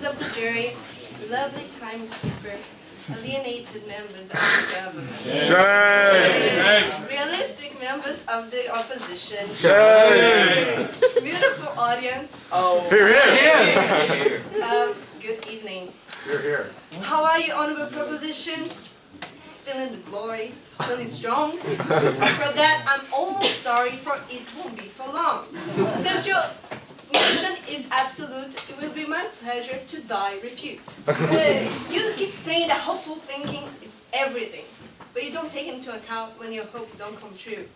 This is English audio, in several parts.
of the jury, lovely timekeeper, alienated members of the government, realistic members of the opposition, beautiful audience. Good evening. How are you, honorable proposition? Feeling the glory, feeling strong. For that, I'm almost sorry, for it won't be for long. Since your motion is absolute, it will be my pleasure to thy refute. You keep saying that hopeful thinking is everything, but you don't take into account when your hopes don't come true.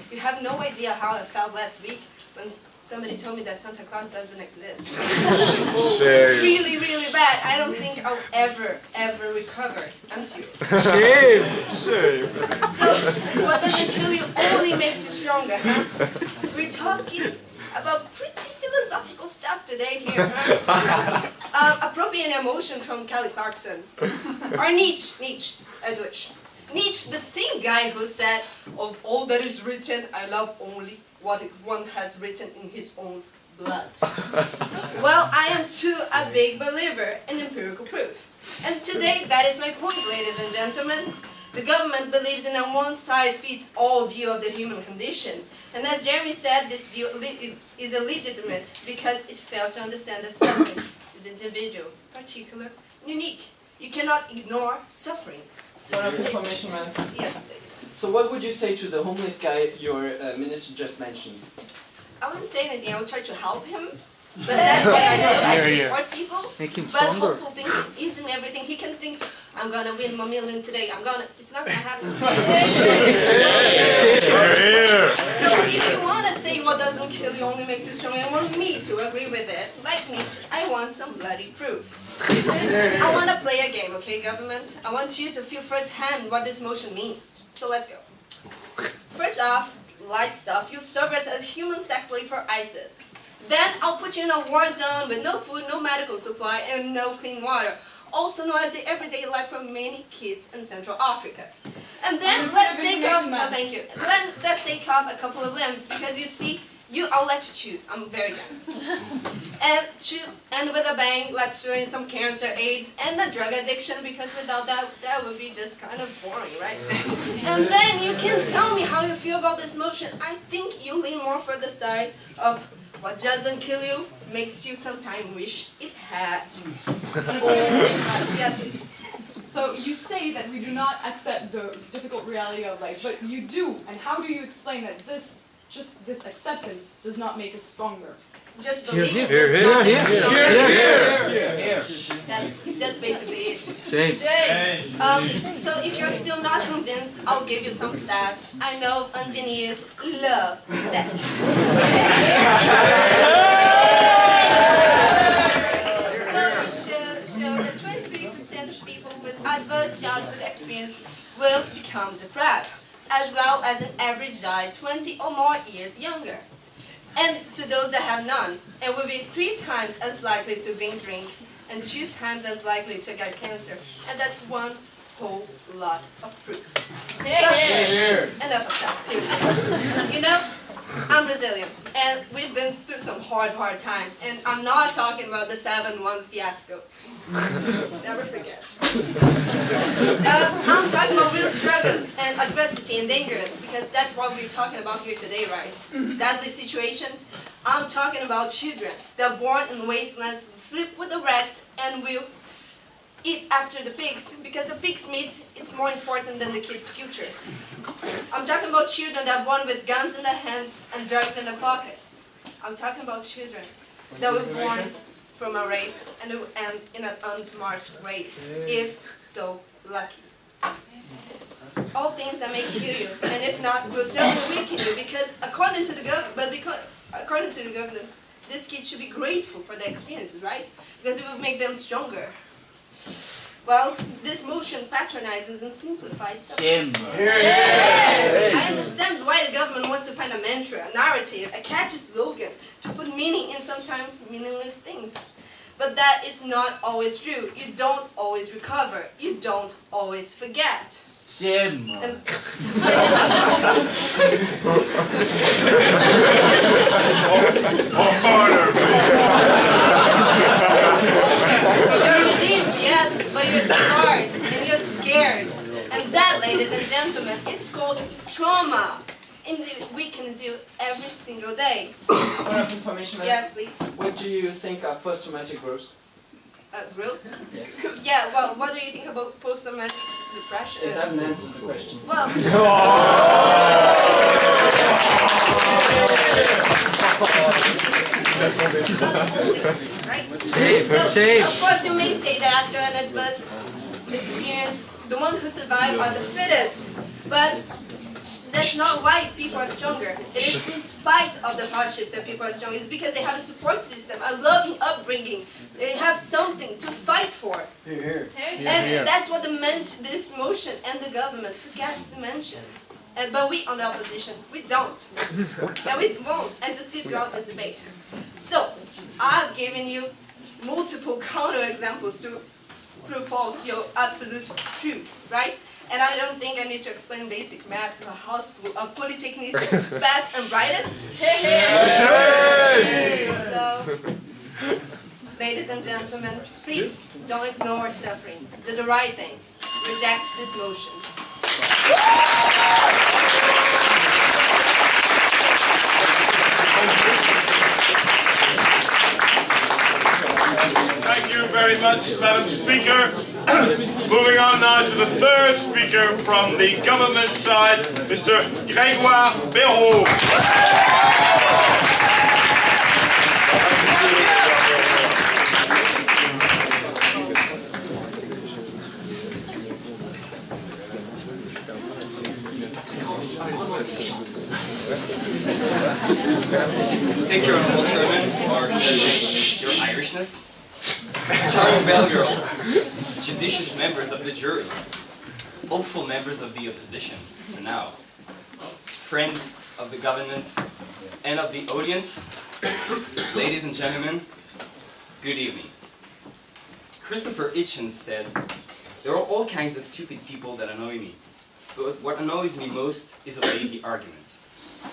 You have no idea how I felt last week when somebody told me that Santa Claus doesn't exist. It's really, really bad. I don't think I'll ever recover. I'm serious. Shame. So, what doesn't kill you only makes you stronger, huh? We're talking about pretty philosophical stuff today here, huh? Appropriate emotion from Kelly Clarkson. Or Nietzsche, as wish. Nietzsche, the same guy who said, "Of all that is written, I love only what one has written in his own blood." Well, I am too a big believer in empirical proof. And today, that is my point, ladies and gentlemen. The government believes in a one-size-fits-all view of the human condition. And as Jeremy said, this view is illegitimate because it fails to understand that suffering is individual, particular, and unique. You cannot ignore suffering. Point of information, man. Yes, please. So what would you say to the homeless guy your minister just mentioned? I wouldn't say anything. I would try to help him. But that's what I do. I support people. Make him But stronger. hopeful thinking isn't everything. He can think, I'm going to win $1 million today. It's not going to happen. So if you want to say what doesn't kill you only makes you stronger, and want me to agree with it, like Nietzsche, I want some bloody proof. I want to play a game, okay, government? I want you to feel firsthand what this motion means. So let's go. First off, light stuff, you serve as a human sex slave for ISIS. Then I'll put you in a war zone with no food, no medical supply, and no clean water. Also known as the everyday life for many kids in Central Africa. And then let's take off, thank you. Then let's take off a couple of limbs, because you see, I'll let you choose. I'm very generous. And with a bang, let's throw in some cancer, AIDS, and the drug addiction, because without that would be just kind of boring, right? And then you can tell me how you feel about this motion. I think you lean more for the side of what doesn't kill you makes you sometimes wish it had. Yes, please. So you say that we do not accept the difficult reality of life, but you do. And how do you explain that this acceptance does not make us stronger? Just believe it does not make us stronger. That's basically it. So if you're still not convinced, I'll give you some stats. I know engineers love stats. Show that 23% of people with adverse childhood experience will become depressed, as well as an average die 20 or more years younger. And to those that have none, it will be 3 times as likely to drink and 2 times as likely to get cancer. And that's one whole lot of proof. Enough of that, seriously. You know, I'm Brazilian, and we've been through some hard times, and I'm not talking about the 7-1 fiasco. Never forget. I'm talking about real struggles and adversity and danger, because that's what we're talking about here today, right? Deadly situations. I'm talking about children. They're born in wastelands, sleep with the rats, and will eat after the pigs, because the pig's meat is more important than the kid's future. I'm talking about children that are born with guns in their hands and drugs in their pockets. I'm talking about children that were born from a rape and in an unmarked grave, if so lucky. All things that may kill you, and if not, will certainly weaken you, because according to the government, this kid should be grateful for the experiences, right? Because it will make them stronger. Well, this motion patronizes and simplifies suffering. I understand why the government wants to find a mantra, a narrative, a catchy slogan to put meaning in sometimes meaningless things. But that is not always true. You don't always recover. You don't always forget. Shame. And ladies and gentlemen, it's called trauma. And it weakens you every single day. Point of information. Yes, please. What do you think of post-traumatic growth? Real? Yes. Yeah, well, what do you think about post-traumatic depression? It doesn't answer the question. Well, it's not the only thing, right? So, of course, you may say that after an adverse experience, the one who survive are the fittest, but that's not why people are stronger. It is in spite of the hardship that people are strong. It's because they have a support system, a loving upbringing. They have something to fight for. And that's what this motion and the government forgets to mention. But we on the opposition, we don't. And we won't, as you see throughout this debate. So, I've given you multiple counter-examples to prove false your absolute truth, right? And I don't think I need to explain basic math to a house full of Polytechniques, best and brightest. So, ladies and gentlemen, please don't ignore suffering. Do the right thing. Reject this motion. Thank you very much, Madam Speaker. Moving on now to the third speaker from the government side, Mr. Grégoire Béraud. Thank you, Honourable Chairman, or should I say, your Irishness. Charming Belgirl, judicious members of the jury, hopeful members of the opposition, for now, friends of the government and of the audience, ladies and gentlemen, good evening. Christopher Hitchens said, "There are all kinds of stupid people that annoy me, but what annoys me most is a lazy argument."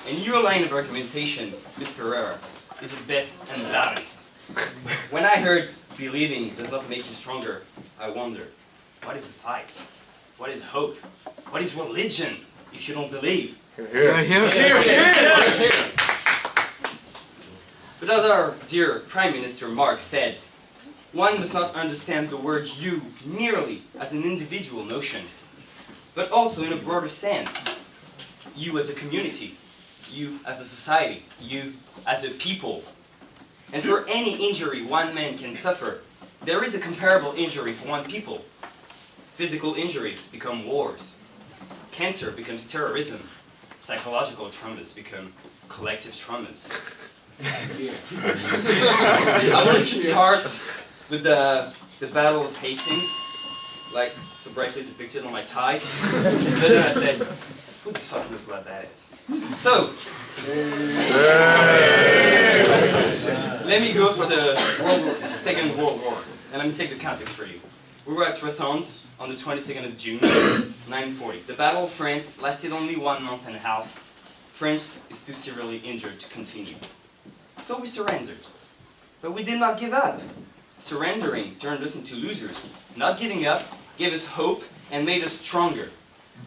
And your line of argumentation, Ms. Pereira, is at best unbalanced. When I heard believing does not make you stronger, I wonder, what is a fight? What is hope? What is religion if you don't believe? But as our dear Prime Minister Mark said, one must not understand the word you merely as an individual notion, but also in a broader sense. You as a community, you as a society, you as a people. And for any injury one man can suffer, there is a comparable injury for one people. Physical injuries become wars. Cancer becomes terrorism. Psychological traumas become collective traumas. I wanted to start with the Battle of Hastings, like so brightly depicted on my tie. But then I said, who the fuck knows what that is? So, let me go for the Second World War, and let me take the context for you. We were at Rethand on the 22nd of June, 1940. The Battle of France lasted only 1 month and a half. France is too severely injured to continue. So we surrendered. But we did not give up. Surrendering turned us into losers. Not giving up gave us hope and made us stronger.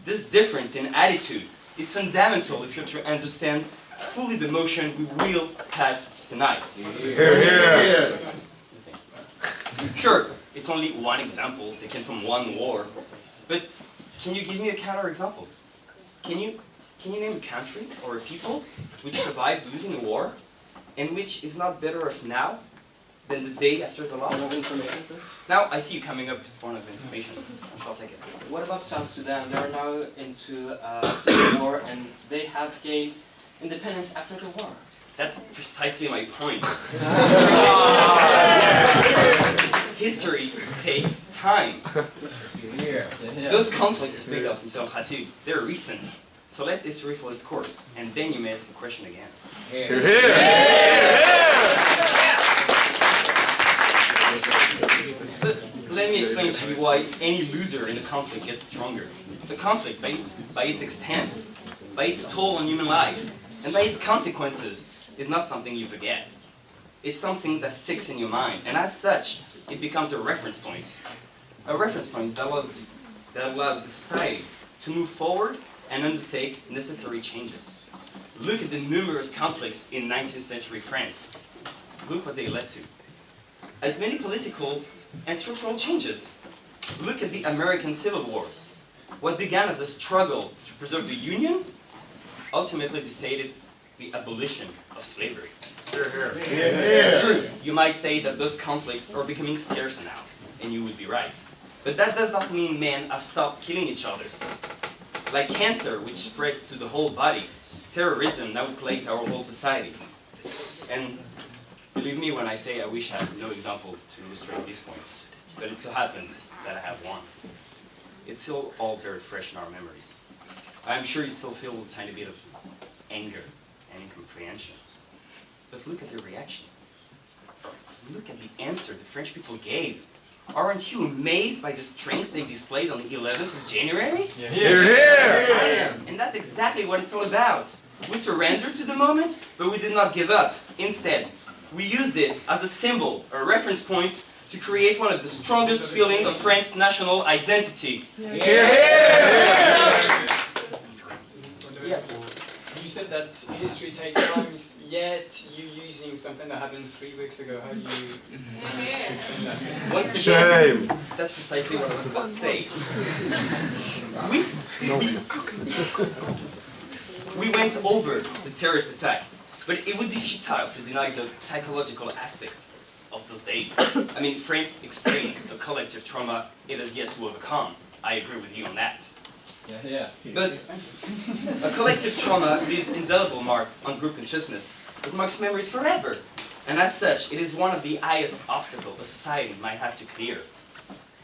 This difference in attitude is fundamental if you're to understand fully the motion we will pass tonight. Sure, it's only one example taken from one war, but can you give me a counter-example? Can you name a country or a people which survived losing a war and which is not better off now than the day after the loss? Point of information, please. Now I see you coming up with point of information. I'll take it. What about South Sudan? They are now into a civil war and they have gained independence after the war. That's precisely my point. History takes time. Those conflicts you speak of, Mr. Khatib, they're recent. So let history follow its course, and then you may ask a question again. But let me explain to you why any loser in a conflict gets stronger. The conflict, by its extent, by its toll on human life, and by its consequences, is not something you forget. It's something that sticks in your mind, and as such, it becomes a reference point. A reference point that allows the society to move forward and undertake necessary changes. Look at the numerous conflicts in 19th century France. Look what they led to. As many political and structural changes. Look at the American Civil War. What began as a struggle to preserve the Union ultimately decided the abolition of slavery. True, you might say that those conflicts are becoming scarcer now, and you would be right. But that does not mean men have stopped killing each other. Like cancer, which spreads to the whole body, terrorism now plagues our whole society. And believe me when I say I wish I had no example to illustrate these points, but it so happens that I have one. It's still all very fresh in our memories. I'm sure you still feel a tiny bit of anger and incomprehension. But look at their reaction. Look at the answer the French people gave. Aren't you amazed by the strength they displayed on the 11th of January? I am, and that's exactly what it's all about. We surrendered to the moment, but we did not give up. Instead, we used it as a symbol, a reference point, to create one of the strongest feelings of France's national identity. Yes. You said that history takes time, yet you're using something that happened 3 weeks ago. How do you explain that? Once again, that's precisely what I was about to say. We went over the terrorist attack, but it would be futile to deny the psychological aspect of those days. I mean, France experienced a collective trauma it has yet to overcome. I agree with you on that. But a collective trauma leaves indelible mark on group consciousness. It marks memories forever. And as such, it is one of the highest obstacles a society might have to clear.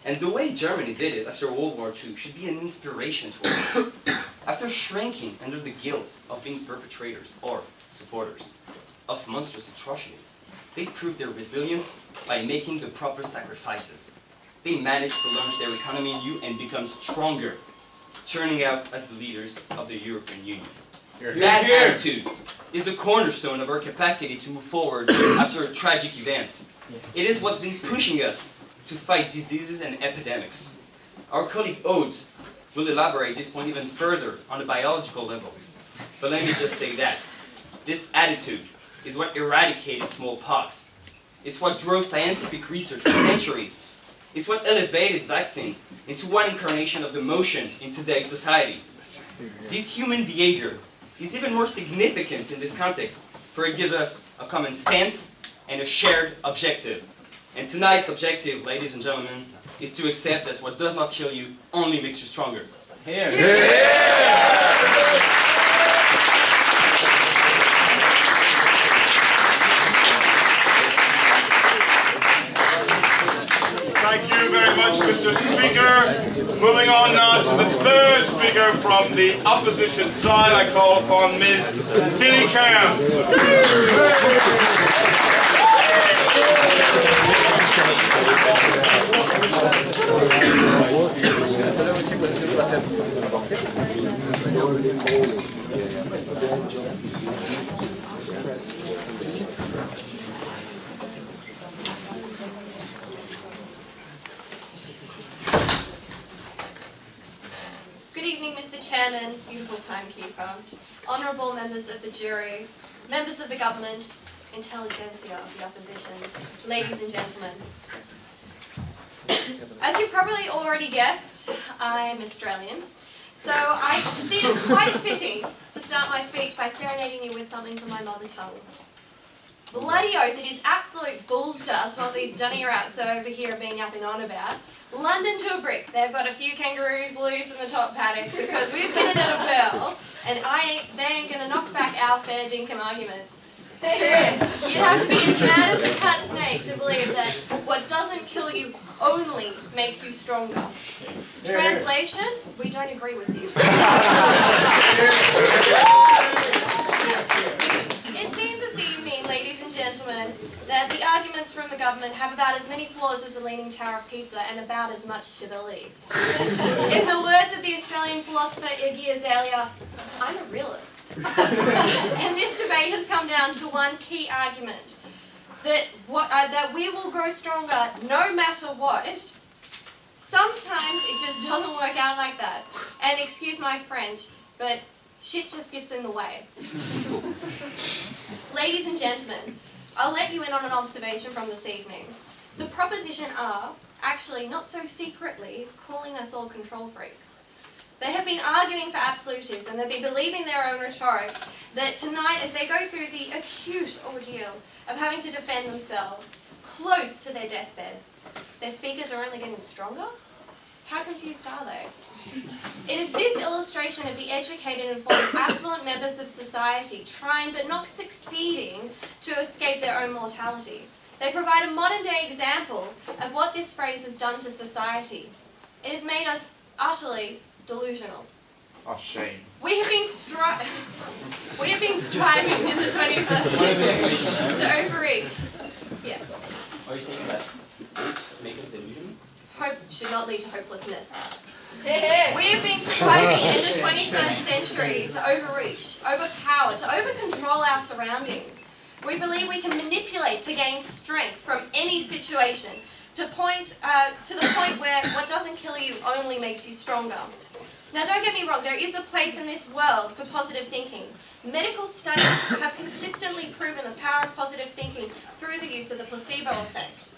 And the way Germany did it after World War II should be an inspiration to us. After shrinking under the guilt of being perpetrators or supporters of monstrous atrocities, they proved their resilience by making the proper sacrifices. They managed to launch their economy anew and become stronger, turning out as the leaders of the European Union. That attitude is the cornerstone of our capacity to move forward after a tragic event. It is what's been pushing us to fight diseases and epidemics. Our colleague Aude will elaborate this point even further on a biological level. But let me just say that this attitude is what eradicated smallpox. It's what drove scientific research for centuries. It's what elevated vaccines into one incarnation of the motion in today's society. This human behavior is even more significant in this context, for it gives us a common stance and a shared objective. And tonight's objective, ladies and gentlemen, is to accept that what does not kill you only makes you stronger. Thank you very much, Mr. Speaker. Moving on now to the third speaker from the opposition side. I call upon Ms. Tilly Cairns. Good evening, Mr. Chairman, beautiful timekeeper, honourable members of the jury, members of the government, intelligentsia of the opposition, ladies and gentlemen. As you probably already guessed, I am Australian, so I see it as quite fitting to start my speech by serenading you with something from my mother tongue. Bloody oath, it is absolute bulls dust what these dunny-rats over here have been yapping on about. London to a brick. They've got a few kangaroos loose in the top paddock because we've been in a pearl, and they ain't gonna knock back our fair dinkum arguments. You'd have to be as mad as a cut snake to believe that what doesn't kill you only makes you stronger. Translation, we don't agree with you. It seems this evening, ladies and gentlemen, that the arguments from the government have about as many flaws as a Leaning Tower of Pizza and about as much stability. In the words of the Australian philosopher Iggy Azalea, I'm a realist. And this debate has come down to one key argument, that we will grow stronger no matter what. Sometimes it just doesn't work out like that. And excuse my French, but shit just gets in the way. Ladies and gentlemen, I'll let you in on an observation from this evening. The proposition are, actually not so secretly, calling us all control freaks. They have been arguing for absolutists and they've been believing their own rhetoric that tonight, as they go through the acute ordeal of having to defend themselves close to their deathbeds, their speakers are only getting stronger? How confused are they? It is this illustration of the educated and informed affluent members of society trying but not succeeding to escape their own mortality. They provide a modern day example of what this phrase has done to society. It has made us utterly delusional. Oh, shame. We have been striving in the 21st century to overreach. Yes. Are you saying that hope makes us delusional? Hope should not lead to hopelessness. We have been striving in the 21st century to overreach, overpower, to over-control our surroundings. We believe we can manipulate to gain strength from any situation, to the point where what doesn't kill you only makes you stronger. Now don't get me wrong, there is a place in this world for positive thinking. Medical studies have consistently proven the power of positive thinking through the use of the placebo effect.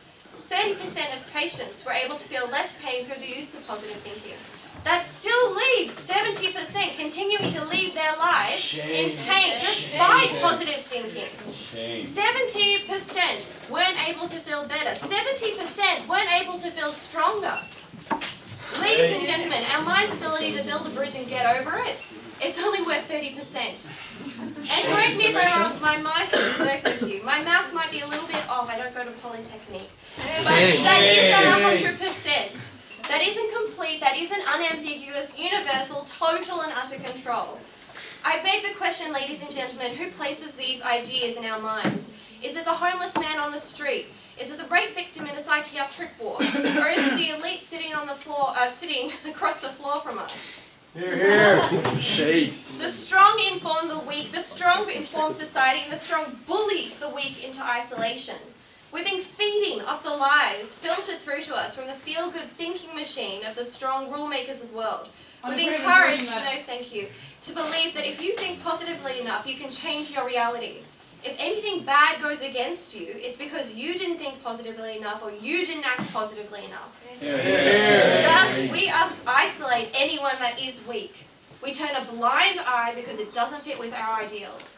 30% of patients were able to feel less pain through the use of positive thinking. That still leaves 70% continuing to lead their lives in pain despite positive thinking. 70% weren't able to feel better. 70% weren't able to feel stronger. Ladies and gentlemen, our mind's ability to build a bridge and get over it, it's only worth 30%. And correct me if I'm wrong, my maths is no thank you. My maths might be a little bit off, I don't go to Polytechnique. But that is not 100%. That isn't complete, that isn't unambiguous, universal, total and utter control. I beg the question, ladies and gentlemen, who places these ideas in our minds? Is it the homeless man on the street? Is it the rape victim in a psychiatric ward? Or is it the elite sitting on the floor, sitting across the floor from us? Shame. The strong inform the weak, the strong inform society, and the strong bully the weak into isolation. We've been feeding off the lies filtered through to us from the feel-good thinking machine of the strong rule makers of the world. We've been encouraged, no thank you, to believe that if you think positively enough, you can change your reality. If anything bad goes against you, it's because you didn't think positively enough or you didn't act positively enough. Thus, we isolate anyone that is weak. We turn a blind eye because it doesn't fit with our ideals.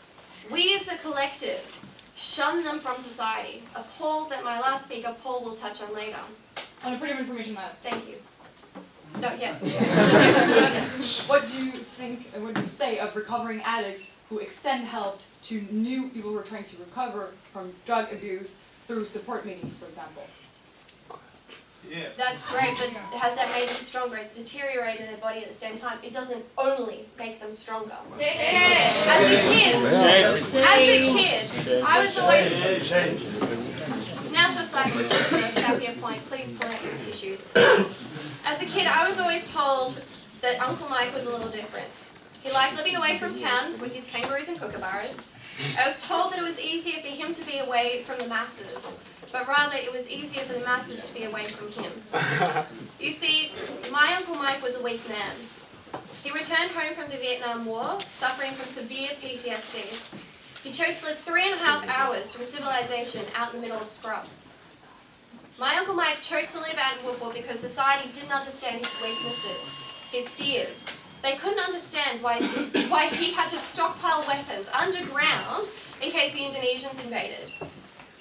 We as a collective shun them from society. A Paul that my last speaker, Paul, will touch on later. On a pretty information matter. Thank you. No, yeah. What do you think, what do you say of recovering addicts who extend help to new people who are trying to recover from drug abuse through support meetings, for example? Yeah. That's great, but has that made them stronger? It's deteriorated their body at the same time. It doesn't only make them stronger. As a kid, I was always... Now to a slightly happier point, please pull out your tissues. As a kid, I was always told that Uncle Mike was a little different. He liked living away from town with his kangaroos and kookaburras. I was told that it was easier for him to be away from the masses, but rather it was easier for the masses to be away from him. You see, my Uncle Mike was a weak man. He returned home from the Vietnam War, suffering from severe PTSD. He chose to live 3.5 hours from civilization out in the middle of scrub. My Uncle Mike chose to live out in Woodward because society didn't understand his weaknesses, his fears. They couldn't understand why he had to stockpile weapons underground in case the Indonesians invaded.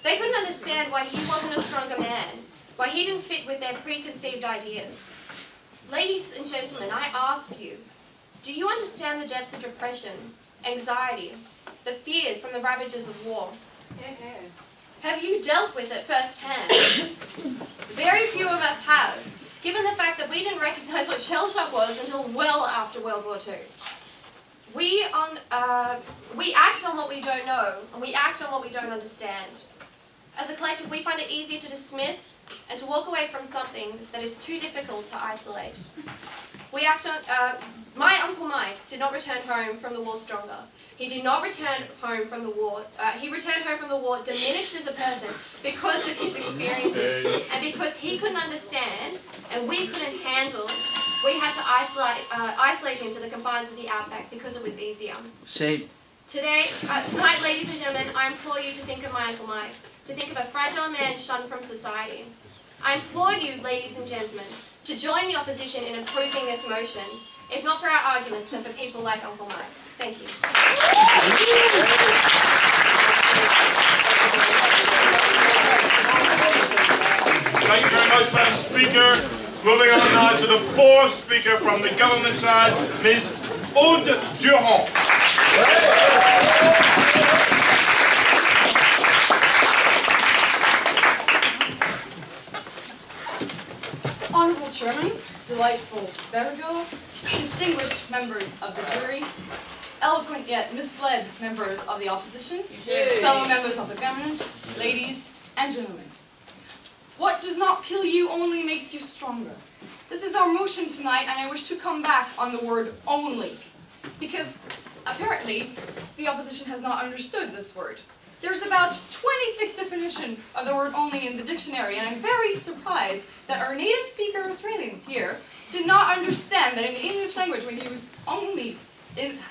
They couldn't understand why he wasn't a stronger man, why he didn't fit with their preconceived ideas. Ladies and gentlemen, I ask you, do you understand the depths of depression, anxiety, the fears from the ravages of war? Have you dealt with it firsthand? Very few of us have, given the fact that we didn't recognize what shell shock was until well after World War II. We act on what we don't know, and we act on what we don't understand. As a collective, we find it easier to dismiss and to walk away from something that is too difficult to isolate. My Uncle Mike did not return home from the war stronger. He did not return home from the war. He returned home from the war diminished as a person because of his experiences and because he couldn't understand and we couldn't handle. We had to isolate him to the confines of the outback because it was easier. Shame. Tonight, ladies and gentlemen, I implore you to think of my Uncle Mike, to think of a fragile man shunned from society. I implore you, ladies and gentlemen, to join the opposition in opposing this motion, if not for our arguments, then for people like Uncle Mike. Thank you. Thank you very much, Madam Speaker. Moving on now to the fourth speaker from the government side, Ms. Aude Durand. Honorable Chairman, delightful Bergo, distinguished members of the jury, eloquent yet misled members of the opposition, fellow members of the government, ladies and gentlemen. What does not kill you only makes you stronger. This is our motion tonight, and I wish to come back on the word only, because apparently the opposition has not understood this word. There's about 26 definitions of the word only in the dictionary, and I'm very surprised that our native speaker Australian here did not understand that in the English language when you use only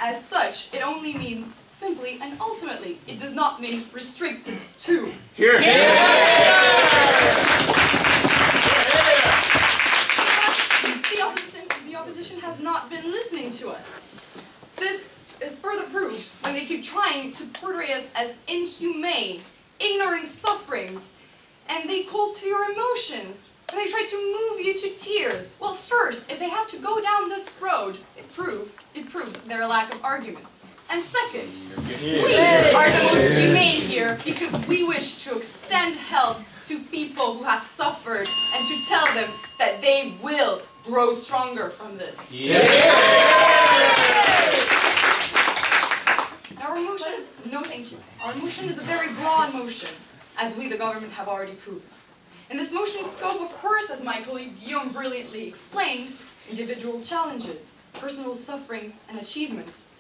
as such, it only means simply and ultimately. It does not mean restricted to. Here. The opposition has not been listening to us. This is further proved when they keep trying to portray us as inhumane, ignoring sufferings, and they call to your emotions. They try to move you to tears. Well, first, if they have to go down this road, it proves their lack of arguments. And second, we are the most humane here because we wish to extend help to people who have suffered and to tell them that they will grow stronger from this. Our motion, no thank you. Our motion is a very broad motion, as we, the government, have already proven. In this motion's scope, of course, as my colleague Guillaume brilliantly explained, individual challenges, personal sufferings and achievements,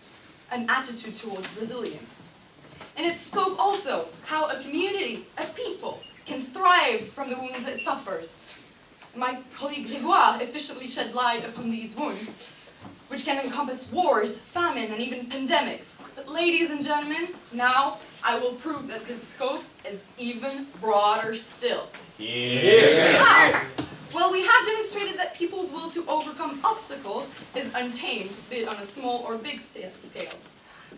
an attitude towards resilience. In its scope also, how a community, a people, can thrive from the wounds it suffers. My colleague Grégoire efficiently shed light upon these wounds, which can encompass wars, famine, and even pandemics. But ladies and gentlemen, now I will prove that this scope is even broader still. How? Well, we have demonstrated that people's will to overcome obstacles is untamed, be it on a small or big scale.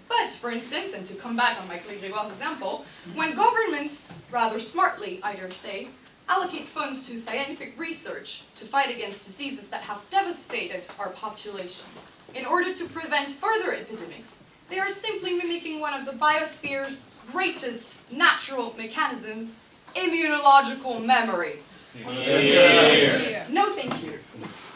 But, for instance, and to come back on my colleague Grégoire's example, when governments, rather smartly, I dare say, allocate funds to scientific research to fight against diseases that have devastated our population, in order to prevent further epidemics, they are simply mimicking one of the biosphere's greatest natural mechanisms, immunological memory. No thank you.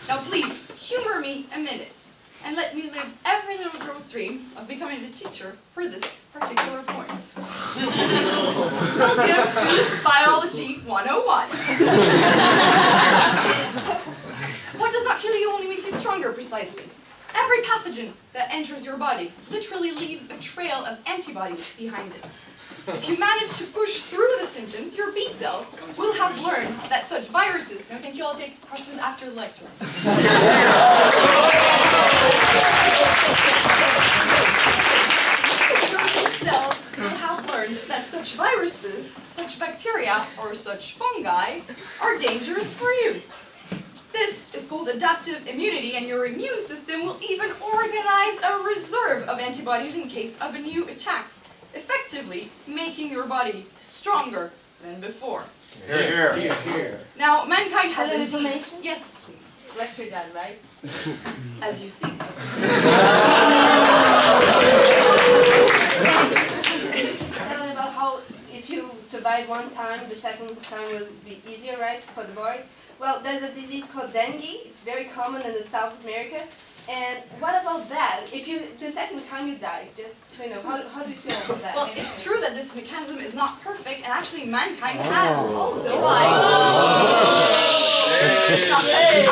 Now please, humor me a minute, and let me live every little girl's dream of becoming a teacher for this particular point. Welcome to Biology 101. What does not kill you only makes you stronger, precisely. Every pathogen that enters your body literally leaves a trail of antibodies behind it. If you manage to push through the symptoms, your B cells will have learned that such viruses... No, thank you, I'll take questions after the lecture. Your B cells will have learned that such viruses, such bacteria, or such fungi are dangerous for you. This is called adaptive immunity, and your immune system will even organize a reserve of antibodies in case of a new attack, effectively making your body stronger than before. Here. Now, mankind has Other indeed... information? Yes, please. Lecture done, right? As you see. Telling about how if you survive one time, the second time will be easier, right, for the body? Well, there's a disease called dengue. It's very common in the South America. And what about that? If you, the second time you die, just so you know, how do you feel about that? Well, it's true that this mechanism is not perfect, and actually mankind has tried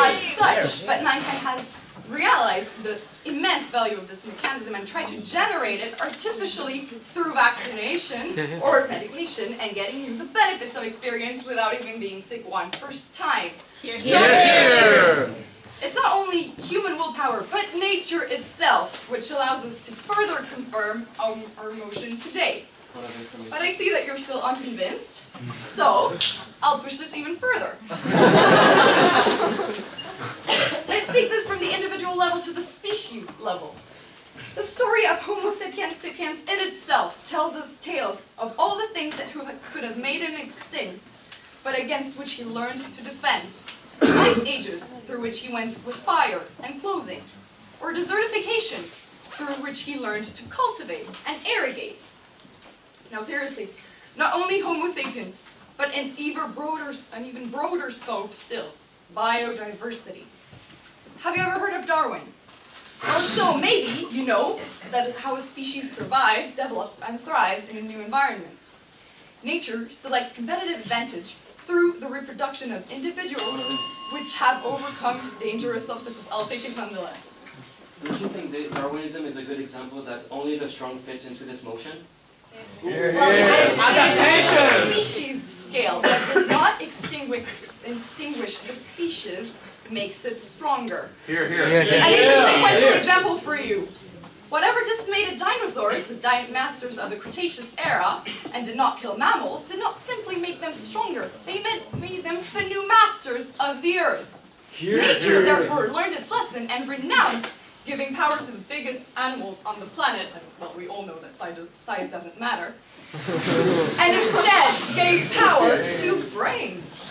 as such, but mankind has realized the immense value of this mechanism and tried to generate it artificially through vaccination or medication and getting you the benefits of experience without even being sick one first time. It's not only human willpower, but nature itself, which allows us to further confirm our motion today. But I see that you're still unconvinced, so I'll push this even further. Let's take this from the individual level to the species level. The story of Homo sapiens sapiens in itself tells us tales of all the things that could have made him extinct, but against which he learned to defend. Ice ages, through which he went with fire and clothing, or desertification, through which he learned to cultivate and irrigate. Now seriously, not only Homo sapiens, but an even broader scope still, biodiversity. Have you ever heard of Darwin? Well, so maybe you know that how a species survives, develops, and thrives in a new environment. Nature selects competitive advantage through the reproduction of individuals which have overcome dangerous obstacles. I'll take it nonetheless. Don't you think that Darwinism is a good example that only the strong fits into this motion? Well, adaptation! Species scale that does not extinguish the species makes it stronger. Here. An inconsequential example for you. Whatever dismayed dinosaurs, the masters of the Cretaceous era, and did not kill mammals, did not simply make them stronger. They made them the new masters of the earth. Nature, therefore, learned its lesson and renounced giving power to the biggest animals on the planet, and well, we all know that size doesn't matter, and instead gave power to brains.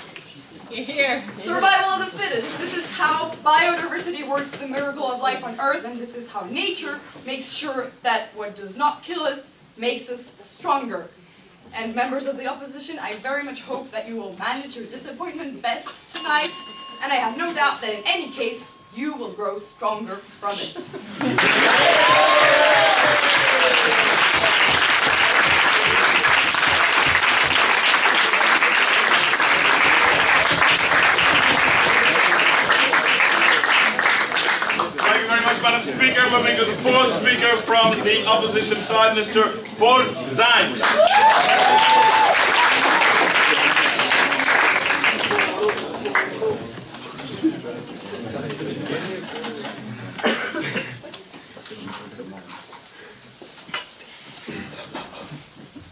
Survival of the fittest. This is how biodiversity works, the miracle of life on Earth, and this is how nature makes sure that what does not kill us makes us stronger. And members of the opposition, I very much hope that you will manage your disappointment best tonight, and I have no doubt that in any case, you will grow stronger from it. Madam Speaker, moving to the fourth speaker from the opposition side, Mr. Paul Zang.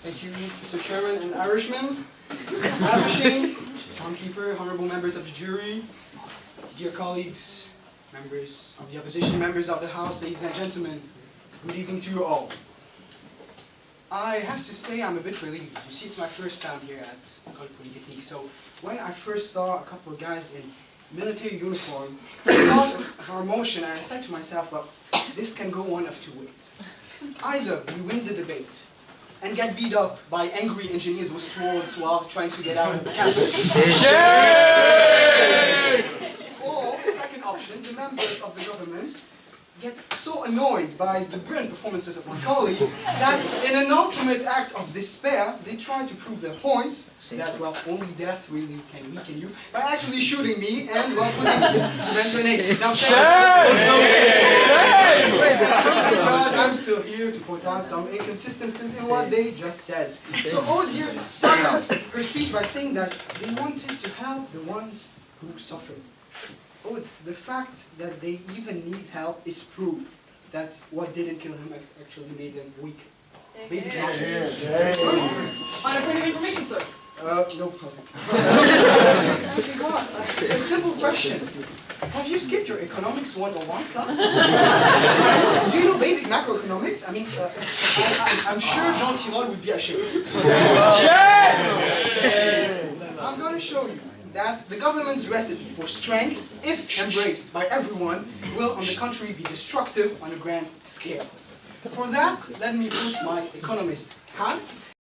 Thank you, Mr. Chairman and Irishman, Irishing, Timekeeper, honorable members of the jury, dear colleagues, members of the opposition, members of the House, ladies and gentlemen, good evening to you all. I have to say I'm a bit relieved. You see, it's my first time here at Polytechnique, so when I first saw a couple of guys in military uniform, I thought of our motion and I said to myself, well, this can go one of two ways. Either we win the debate and get beat up by angry engineers with swords while trying to get out of the campus. Or, second option, the members of the government get so annoyed by the brilliant performances of my colleagues that in an ultimate act of despair, they try to prove their point that, well, only death really can weaken you by actually shooting me and, well, putting this grenade. Now, I'm still here to point out some inconsistencies in what they just said. So Aude here started her speech by saying that they wanted to help the ones who suffered. Aude, the fact that they even need help is proof that what didn't kill him actually made them weak. Basic logic. On a point of information, sir. No problem. A simple question. Have you skipped your economics 101 class? Do you know basic macroeconomics? I mean, I'm sure Jean Tirole would be ashamed. I'm going to show you that the government's recipe for strength, if embraced by everyone, will on the contrary be destructive on a grand scale. For that, let me put my economist hat